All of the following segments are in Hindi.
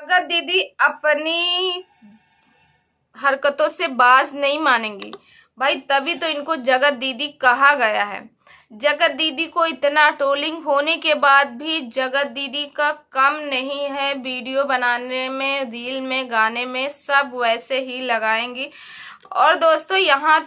जगत दीदी अपनी हरकतों से बाज नहीं मानेंगी भाई, तभी तो इनको जगत दीदी कहा गया है। जगत दीदी को इतना ट्रोलिंग होने के बाद भी जगत दीदी का कम नहीं है, वीडियो बनाने में, रील में, गाने में, सब वैसे ही लगाएंगी। और दोस्तों यहाँ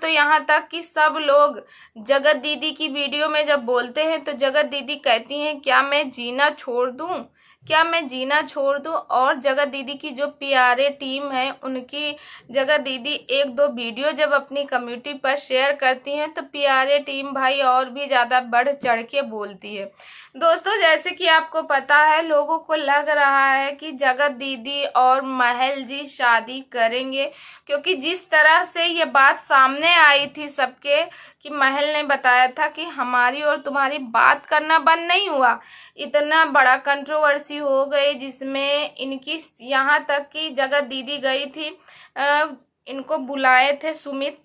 तक कि सब लोग जगत दीदी की वीडियो में जब बोलते हैं तो जगत दीदी कहती हैं क्या मैं जीना छोड़ दूं, क्या मैं जीना छोड़ दूं। और जगत दीदी की जो पीआरए टीम है उनकी जगत दीदी एक दो वीडियो जब अपनी कम्युनिटी पर शेयर करती हैं तो पीआरए टीम भाई और भी ज़्यादा बढ़ चढ़ के बोलती है। दोस्तों जैसे कि आपको पता है, लोगों को लग रहा है कि जगत दीदी और महल जी शादी करेंगे, क्योंकि जिस तरह से ये बात सामने आई थी सबके कि महल ने बताया था कि हमारी और तुम्हारी बात करना बंद नहीं हुआ। इतना बड़ा कंट्रोवर्सी हो गई जिसमें इनकी यहाँ तक कि जगत दीदी गई थी, इनको बुलाए थे, सुमित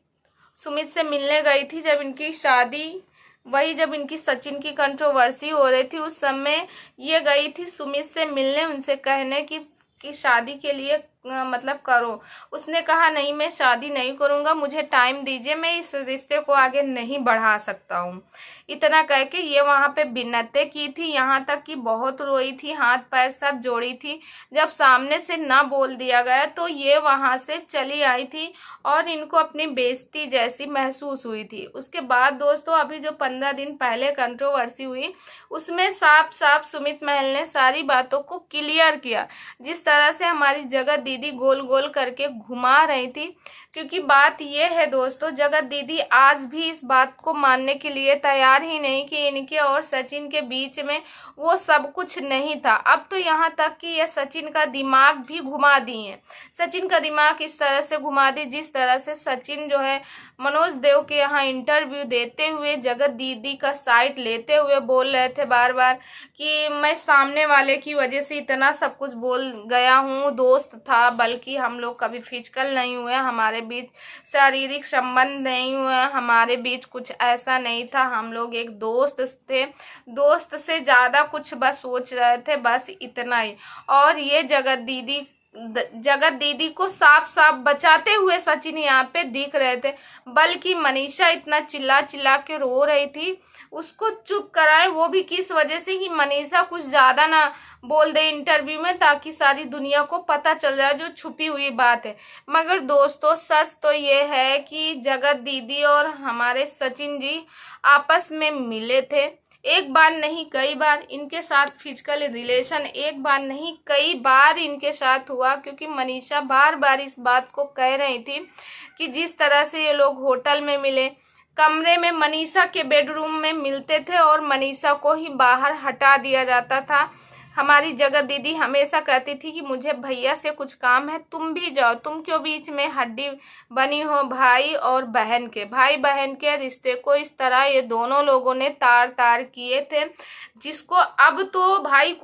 से मिलने गई थी जब इनकी शादी, वही जब इनकी सचिन की कंट्रोवर्सी हो रही थी उस समय ये गई थी सुमित से मिलने, उनसे कहने की शादी के लिए मतलब करो। उसने कहा नहीं, मैं शादी नहीं करूंगा, मुझे टाइम दीजिए, मैं इस रिश्ते को आगे नहीं बढ़ा सकता हूँ। इतना कह के ये वहां पे बिन्नतें की थी, यहाँ तक कि बहुत रोई थी, हाथ पैर सब जोड़ी थी। जब सामने से ना बोल दिया गया तो ये वहां से चली आई थी और इनको अपनी बेइज्जती जैसी महसूस हुई थी। उसके बाद दोस्तों अभी जो 15 दिन पहले कंट्रोवर्सी हुई उसमें साफ साफ सुमित महल ने सारी बातों को क्लियर किया। जिस तरह से हमारी जगत दीदी गोल गोल करके घुमा रही थी, क्योंकि बात यह है दोस्तों, जगत दीदी आज भी इस बात को मानने के लिए तैयार ही नहीं कि इनके और सचिन के बीच में वो सब कुछ नहीं था। अब तो यहाँ तक कि ये सचिन का दिमाग भी घुमा दिए, सचिन का दिमाग इस तरह से घुमा दी जिस तरह से सचिन जो है मनोज देव के यहाँ इंटरव्यू देते हुए जगत दीदी का साइड लेते हुए बोल रहे थे बार बार कि मैं सामने वाले की वजह से इतना सब कुछ बोल गया हूँ, दोस्त था, बल्कि हम लोग कभी फिजिकल नहीं हुए, हमारे बीच शारीरिक संबंध नहीं हुए, हमारे बीच कुछ ऐसा नहीं था, हम लोग एक दोस्त थे, दोस्त से ज्यादा कुछ बस सोच रहे थे, बस इतना ही। और ये जगत दीदी को साफ साफ बचाते हुए सचिन यहाँ पे दिख रहे थे, बल्कि मनीषा इतना चिल्ला चिल्ला के रो रही थी, उसको चुप कराएं, वो भी किस वजह से कि मनीषा कुछ ज्यादा ना बोल दे इंटरव्यू में, ताकि सारी दुनिया को पता चल जाए जो छुपी हुई बात है। मगर दोस्तों सच तो ये है कि जगत दीदी और हमारे सचिन जी आपस में मिले थे, एक बार नहीं कई बार इनके साथ फिजिकल रिलेशन, एक बार नहीं कई बार इनके साथ हुआ, क्योंकि मनीषा बार बार इस बात को कह रही थी कि जिस तरह से ये लोग होटल में मिले, कमरे में मनीषा के बेडरूम में मिलते थे और मनीषा को ही बाहर हटा दिया जाता था। हमारी जगत दीदी हमेशा कहती थी कि मुझे भैया से कुछ काम है, तुम भी जाओ, तुम क्यों बीच में हड्डी बनी हो भाई और बहन के, भाई बहन के रिश्ते को इस तरह ये दोनों लोगों ने तार तार किए थे, जिसको अब तो भाई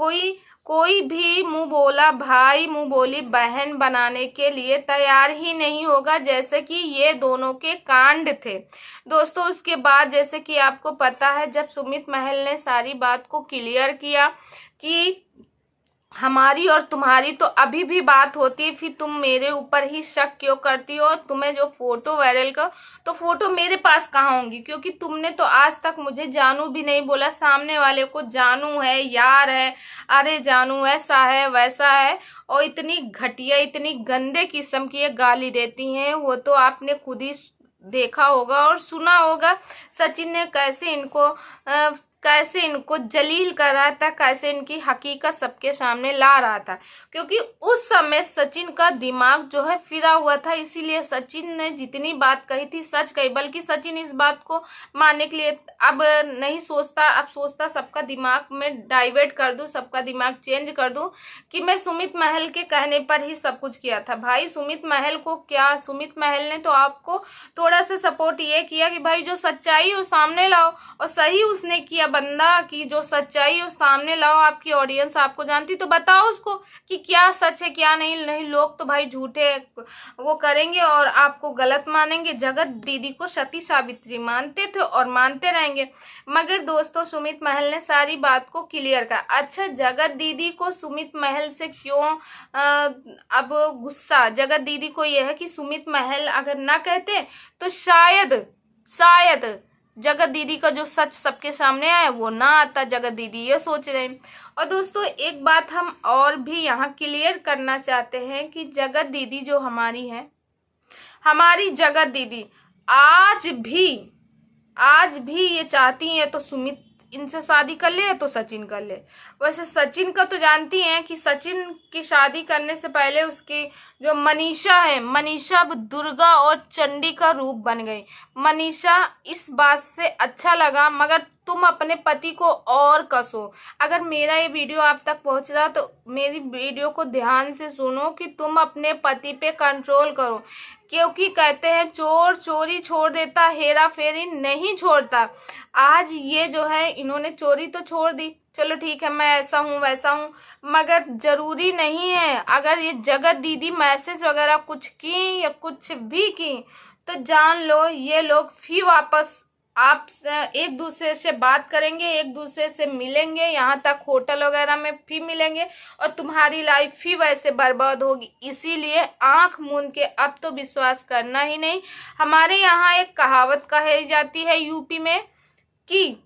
कोई भी मुंह बोला भाई मुंह बोली बहन बनाने के लिए तैयार ही नहीं होगा, जैसे कि ये दोनों के कांड थे। दोस्तों उसके बाद जैसे कि आपको पता है, जब सुमित महल ने सारी बात को क्लियर किया कि हमारी और तुम्हारी तो अभी भी बात होती है, फिर तुम मेरे ऊपर ही शक क्यों करती हो, तुम्हें जो फोटो वायरल कर तो फोटो मेरे पास कहाँ होंगी, क्योंकि तुमने तो आज तक मुझे जानू भी नहीं बोला, सामने वाले को जानू है, यार है, अरे जानू ऐसा है वैसा है, और इतनी घटिया इतनी गंदे किस्म की ये गाली देती हैं, वो तो आपने खुद ही देखा होगा और सुना होगा सचिन ने कैसे इनको जलील कर रहा था, कैसे इनकी हकीकत सबके सामने ला रहा था, क्योंकि उस समय सचिन का दिमाग जो है फिरा हुआ था, इसीलिए सचिन ने जितनी बात कही थी सच कही, बल्कि सचिन इस बात को मानने के लिए अब नहीं सोचता, अब सोचता सबका दिमाग में डाइवर्ट कर दूं, सबका दिमाग चेंज कर दूं कि मैं सुमित महल के कहने पर ही सब कुछ किया था। भाई सुमित महल को क्या, सुमित महल ने तो आपको थोड़ा सा सपोर्ट ये किया कि भाई जो सच्चाई है वो सामने लाओ, और सही उसने किया। बंदा की जो सच्चाई है वो सामने लाओ। आपकी ऑडियंस आपको जानती तो बताओ उसको कि क्या सच है क्या नहीं। नहीं, लोग तो भाई झूठे वो करेंगे और आपको गलत मानेंगे। जगत दीदी को सती सावित्री मानते थे और मानते रहेंगे, मगर दोस्तों सुमित महल ने सारी बात को क्लियर कर। अच्छा, जगत दीदी को सुमित महल से क्यों अब गुस्सा? जगत दीदी को यह है कि सुमित महल अगर ना कहते तो शायद जगत दीदी का जो सच सबके सामने आया वो ना आता। जगत दीदी ये सोच रहे हैं। और दोस्तों एक बात हम और भी यहाँ क्लियर करना चाहते हैं कि जगत दीदी जो हमारी है, हमारी जगत दीदी आज भी ये चाहती हैं तो सुमित इनसे शादी कर ले तो सचिन कर ले। वैसे सचिन का तो जानती हैं कि सचिन की शादी करने से पहले उसकी जो मनीषा है, मनीषा अब दुर्गा और चंडी का रूप बन गई। मनीषा इस बात से अच्छा लगा, मगर तुम अपने पति को और कसो। अगर मेरा ये वीडियो आप तक पहुंच रहा तो मेरी वीडियो को ध्यान से सुनो कि तुम अपने पति पे कंट्रोल करो, क्योंकि कहते हैं चोर चोरी छोड़ देता, हेरा फेरी नहीं छोड़ता। आज ये जो है इन्होंने चोरी तो छोड़ दी, चलो ठीक है मैं ऐसा हूँ वैसा हूँ, मगर जरूरी नहीं है। अगर ये जगत दीदी मैसेज वगैरह कुछ की या कुछ भी की तो जान लो ये लोग फिर वापस आप एक दूसरे से बात करेंगे, एक दूसरे से मिलेंगे, यहाँ तक होटल वगैरह में फिर मिलेंगे और तुम्हारी लाइफ फिर वैसे बर्बाद होगी। इसीलिए आंख मूंद के अब तो विश्वास करना ही नहीं। हमारे यहाँ एक कहावत कही जाती है यूपी में कि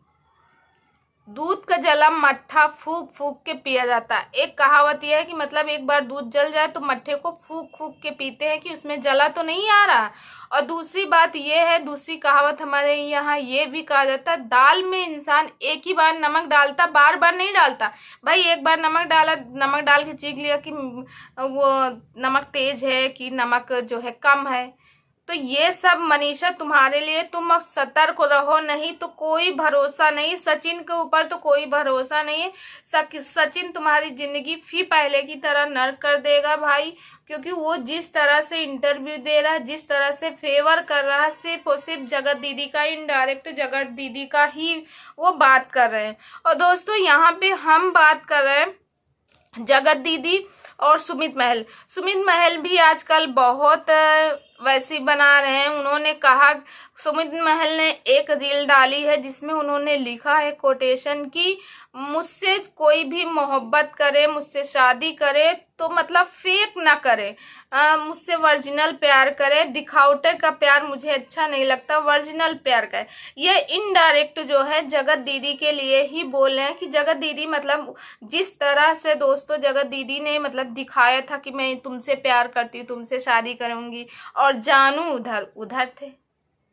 दूध का जला मट्ठा फूक फूक के पिया जाता है। एक कहावत यह है कि मतलब एक बार दूध जल जाए तो मट्ठे को फूक फूक के पीते हैं कि उसमें जला तो नहीं आ रहा। और दूसरी बात यह है, दूसरी कहावत हमारे यहाँ ये भी कहा जाता है, दाल में इंसान एक ही बार नमक डालता, बार बार नहीं डालता। भाई एक बार नमक डाला, नमक डाल के चीख लिया कि वो नमक तेज है कि नमक जो है कम है। तो ये सब मनीषा तुम्हारे लिए, तुम अब सतर्क रहो, नहीं तो कोई भरोसा नहीं। सचिन के ऊपर तो कोई भरोसा नहीं है। सचिन तुम्हारी जिंदगी फिर पहले की तरह नर्क कर देगा भाई, क्योंकि वो जिस तरह से इंटरव्यू दे रहा है, जिस तरह से फेवर कर रहा है, सिर्फ और सिर्फ जगत दीदी का, इनडायरेक्ट जगत दीदी का ही वो बात कर रहे हैं। और दोस्तों यहाँ पे हम बात कर रहे हैं जगत दीदी और सुमित महल। सुमित महल भी आजकल बहुत वैसी बना रहे हैं। उन्होंने कहा, सुमित महल ने एक रील डाली है जिसमें उन्होंने लिखा है कोटेशन की मुझसे कोई भी मोहब्बत करे, मुझसे शादी करे तो मतलब फेक ना करे, मुझसे वर्जिनल प्यार करे। दिखावटे का प्यार मुझे अच्छा नहीं लगता, वर्जिनल प्यार करे। ये इनडायरेक्ट जो है जगत दीदी के लिए ही बोल रहे हैं कि जगत दीदी मतलब जिस तरह से दोस्तों जगत दीदी ने मतलब दिखाया था कि मैं तुमसे प्यार करती हूँ, तुमसे शादी करूंगी, और जानू उधर थे,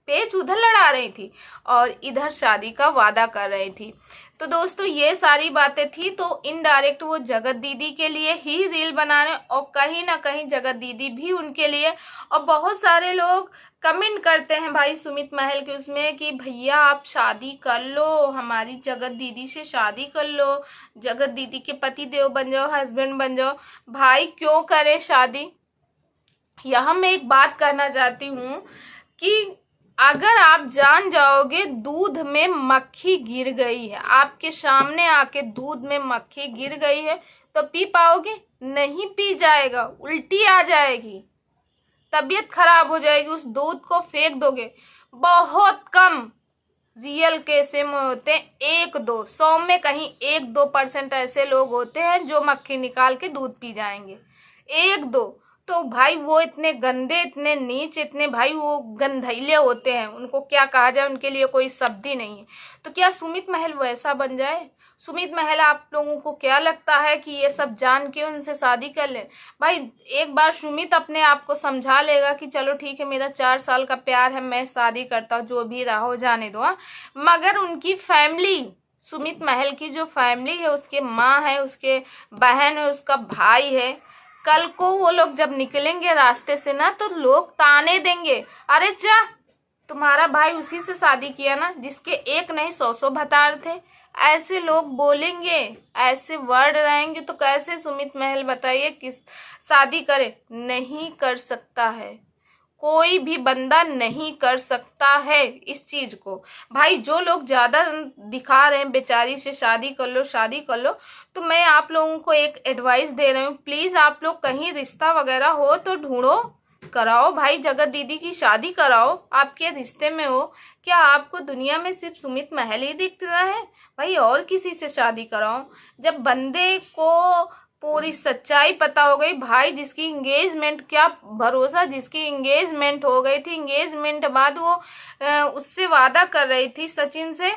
पेच उधर लड़ा रही थी और इधर शादी का वादा कर रही थी। तो दोस्तों ये सारी बातें थी, तो इनडायरेक्ट वो जगत दीदी के लिए ही रील बना रहे और कहीं ना कहीं जगत दीदी भी उनके लिए। और बहुत सारे लोग कमेंट करते हैं भाई सुमित महल के उसमें कि भैया आप शादी कर लो, हमारी जगत दीदी से शादी कर लो, जगत दीदी के पति देव बन जाओ, हस्बैंड बन जाओ। भाई क्यों करे शादी? यहाँ मैं एक बात कहना चाहती हूँ कि अगर आप जान जाओगे दूध में मक्खी गिर गई है, आपके सामने आके दूध में मक्खी गिर गई है, तो पी पाओगे? नहीं पी जाएगा, उल्टी आ जाएगी, तबीयत खराब हो जाएगी, उस दूध को फेंक दोगे। बहुत कम रियल केस में होते हैं, 1-2, 100 में कहीं 1-2% ऐसे लोग होते हैं जो मक्खी निकाल के दूध पी जाएंगे, 1-2। तो भाई वो इतने गंदे, इतने नीच, इतने भाई वो गंधैले होते हैं, उनको क्या कहा जाए, उनके लिए कोई शब्द ही नहीं है। तो क्या सुमित महल वैसा बन जाए? सुमित महल आप लोगों को क्या लगता है कि ये सब जान के उनसे शादी कर ले? भाई एक बार सुमित अपने आप को समझा लेगा कि चलो ठीक है मेरा 4 साल का प्यार है, मैं शादी करता हूँ, जो भी रहा हो जाने दो। मगर उनकी फैमिली, सुमित महल की जो फैमिली है, उसके माँ है, उसके बहन है, उसका भाई है, कल को वो लोग जब निकलेंगे रास्ते से ना तो लोग ताने देंगे, अरे जा तुम्हारा भाई उसी से शादी किया ना जिसके एक नहीं 100 भतार थे। ऐसे लोग बोलेंगे, ऐसे वर्ड रहेंगे, तो कैसे सुमित महल बताइए किस शादी करे? नहीं कर सकता है, कोई भी बंदा नहीं कर सकता है इस चीज को। भाई जो लोग ज्यादा दिखा रहे हैं बेचारी से शादी कर लो शादी कर लो, तो मैं आप लोगों को एक एडवाइस दे रही हूँ, प्लीज आप लोग कहीं रिश्ता वगैरह हो तो ढूंढो, कराओ भाई, जगत दीदी की शादी कराओ। आपके रिश्ते में हो, क्या आपको दुनिया में सिर्फ सुमित महल ही दिख रहा है? भाई और किसी से शादी कराओ। जब बंदे को पूरी सच्चाई पता हो गई, भाई जिसकी एंगेजमेंट, क्या भरोसा, जिसकी एंगेजमेंट हो गई थी, एंगेजमेंट बाद वो उससे वादा कर रही थी सचिन से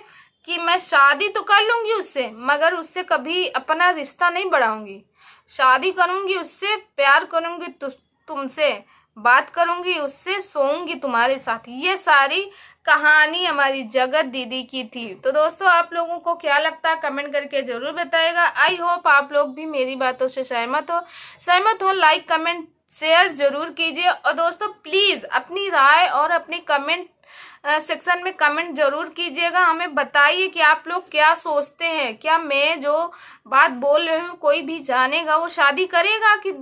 कि मैं शादी तो कर लूंगी उससे, मगर उससे कभी अपना रिश्ता नहीं बढ़ाऊंगी, शादी करूंगी उससे, प्यार करूंगी तुमसे, बात करूंगी उससे, सोऊंगी तुम्हारे साथ। ये सारी कहानी हमारी जगत दीदी की थी। तो दोस्तों आप लोगों को क्या लगता है कमेंट करके जरूर बताएगा। आई होप आप लोग भी मेरी बातों से सहमत हो। लाइक कमेंट शेयर जरूर कीजिए, और दोस्तों प्लीज अपनी राय और अपनी कमेंट सेक्शन में कमेंट जरूर कीजिएगा। हमें बताइए कि आप लोग क्या सोचते हैं, क्या मैं जो बात बोल रही हूँ कोई भी जानेगा, वो शादी करेगा कि